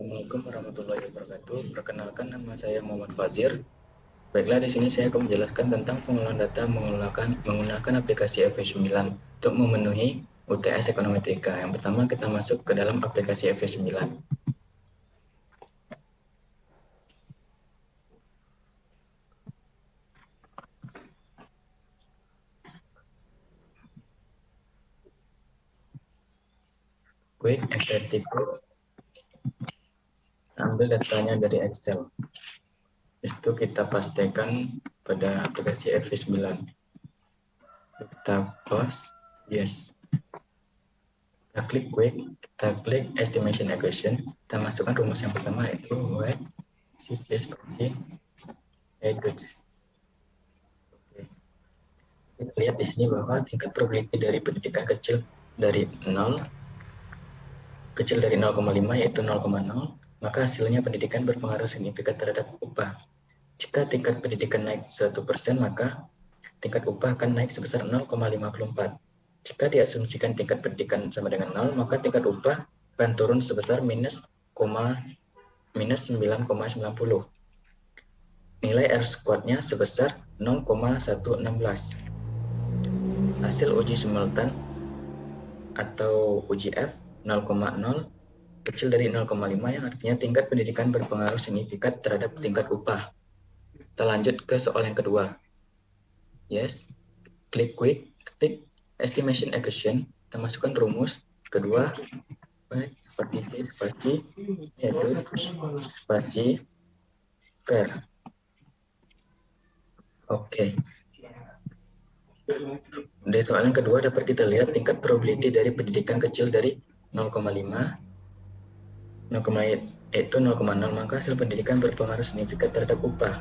Assalamualaikum warahmatullahi wabarakatuh. Perkenalkan, nama saya Muhammad Fazir. Baiklah, di sini saya akan menjelaskan tentang pengolahan data menggunakan aplikasi FV9 untuk memenuhi UTS Ekonomi 3. Yang pertama, kita masuk ke dalam aplikasi FV9. Quick Entity Code, ambil datanya dari Excel. Itu kita pastikan pada aplikasi FV9. Kita close, yes. Kita klik quick, kita klik estimation equation, kita masukkan rumus yang pertama yaitu y Oke. Kita lihat di sini bahwa tingkat probability dari pendidikan kecil dari 0 0,5 yaitu 0,0, maka hasilnya pendidikan berpengaruh signifikan terhadap upah. Jika tingkat pendidikan naik 1%, maka tingkat upah akan naik sebesar 0,54. Jika diasumsikan tingkat pendidikan sama dengan 0, maka tingkat upah akan turun sebesar minus 9,90. Nilai R squared-nya sebesar 0,116. Hasil uji simultan atau uji F 0,0 kecil dari 0,5 yang artinya tingkat pendidikan berpengaruh signifikan terhadap tingkat upah. Kita lanjut ke soal yang kedua. Yes, klik quick, ketik estimation equation, kita masukkan rumus kedua, spasi per. Oke. Dari soal yang kedua dapat kita lihat tingkat probability dari pendidikan kecil dari 0,5 yaitu 0,0, maka hasil pendidikan berpengaruh signifikan terhadap upah.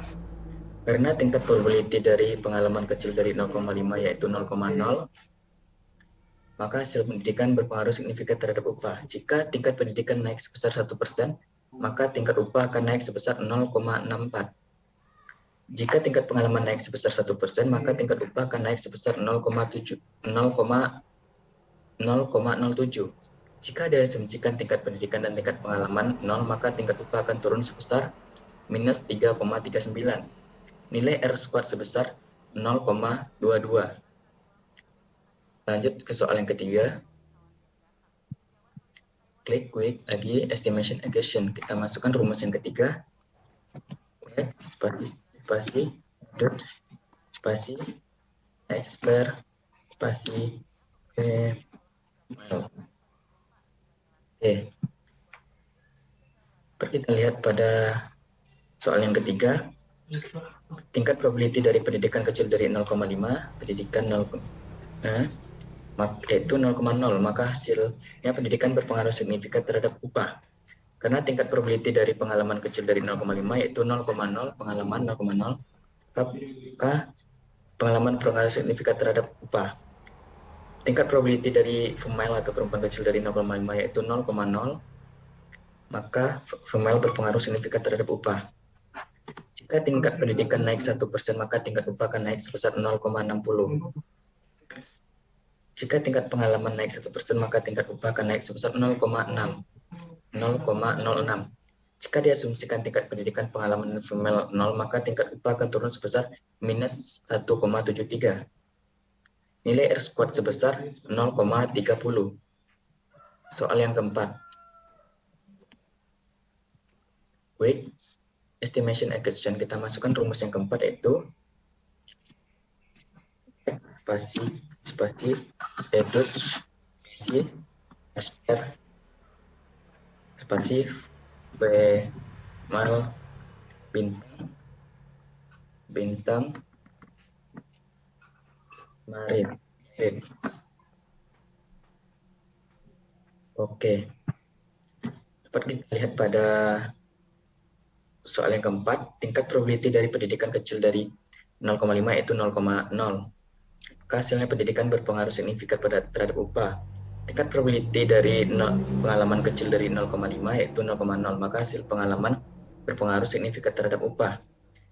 Karena tingkat probability dari pengalaman kecil dari 0,5 yaitu 0,0, maka hasil pendidikan berpengaruh signifikan terhadap upah. Jika tingkat pendidikan naik sebesar 1%, maka tingkat upah akan naik sebesar 0,64. Jika tingkat pengalaman naik sebesar 1%, maka tingkat upah akan naik sebesar 0,07. Jika diasumsikan tingkat pendidikan dan tingkat pengalaman 0, maka tingkat upah akan turun sebesar minus 3,39. Nilai R squared sebesar 0,22. Lanjut ke soal yang ketiga. Klik quick lagi estimation equation. Kita masukkan rumus yang ketiga. Spasi X per spasi P. Oke. Kita lihat pada soal yang ketiga. Tingkat probability dari pendidikan kecil dari 0,5, pendidikan 0, yaitu 0,0, maka hasilnya pendidikan berpengaruh signifikan terhadap upah. Karena tingkat probability dari pengalaman kecil dari 0,5 yaitu 0,0, pengalaman 0,0, maka pengalaman berpengaruh signifikan terhadap upah. Tingkat probability dari female atau perempuan kecil dari 0,5 yaitu 0,0, maka female berpengaruh signifikan terhadap upah. Jika tingkat pendidikan naik 1%, maka tingkat upah akan naik sebesar 0,60. Jika tingkat pengalaman naik 1%, maka tingkat upah akan naik sebesar 0,06. Jika diasumsikan tingkat pendidikan pengalaman female 0, maka tingkat upah akan turun sebesar minus 1,73. Nilai R squared sebesar 0,30. Soal yang keempat. Quick estimation equation, kita masukkan rumus yang keempat yaitu spasi spasi B mal bintang marit. Oke. Dapat kita lihat pada soal yang keempat, tingkat probability dari pendidikan kecil dari 0,5 yaitu 0,0. Hasilnya pendidikan berpengaruh signifikan terhadap upah. Tingkat probability dari pengalaman kecil dari 0,5 yaitu 0,0, maka hasil pengalaman berpengaruh signifikan terhadap upah.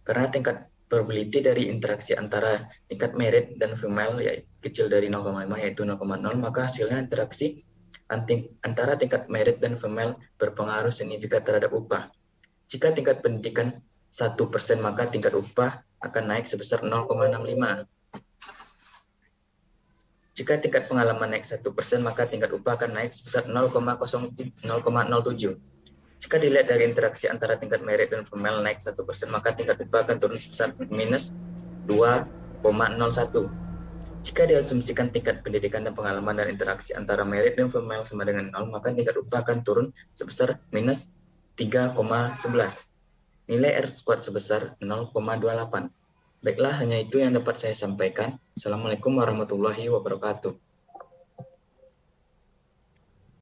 Karena tingkat probability dari interaksi antara tingkat merit dan female yaitu kecil dari 0,5 yaitu 0,0, maka hasilnya interaksi antara tingkat merit dan female berpengaruh signifikan terhadap upah. Jika tingkat pendidikan 1%, maka tingkat upah akan naik sebesar 0,65. Jika tingkat pengalaman naik 1%, maka tingkat upah akan naik sebesar 0,07. Jika dilihat dari interaksi antara tingkat merit dan female naik 1%, maka tingkat upah akan turun sebesar minus 2,01. Jika diasumsikan tingkat pendidikan dan pengalaman dan interaksi antara merit dan female sama dengan 0, maka tingkat upah akan turun sebesar minus 3,11. Nilai R-squared sebesar 0,28. Baiklah, hanya itu yang dapat saya sampaikan. Assalamualaikum warahmatullahi wabarakatuh.